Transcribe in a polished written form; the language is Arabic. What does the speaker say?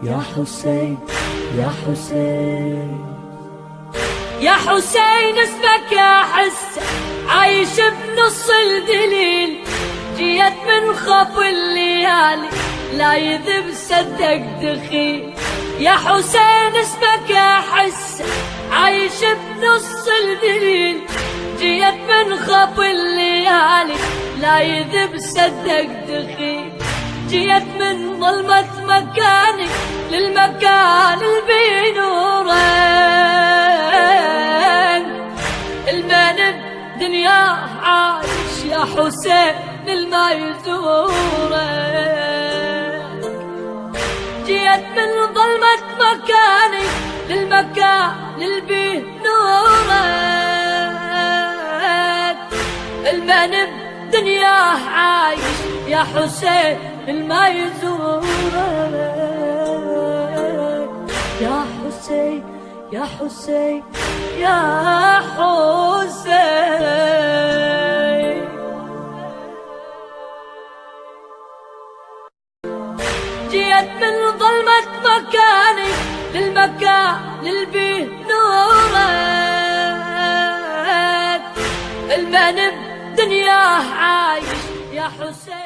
يا حسين يا حسين يا حسين اسمك احس عايش بنص الدليل، جيت من خف الليالي لا يذب صدق دخيل. يا حسين اسمك احس عايش بنص الدليل، جيت من خف الليالي لا يذب صدق دخيل. جيت من ظلمة مكاني للمكان اللي بنورين، المن بدنياه عايش يا حسين للما يزورين. جيت من ظلمة مكاني للمكان اللي بنورين، المن بدنياه عايش يا حسين للما يزورك. يا حسين يا حسين يا حسين، جيت من ظلمة مكاني للمكان اللي بيه نورك، المن بدنياه عايش يا حسين.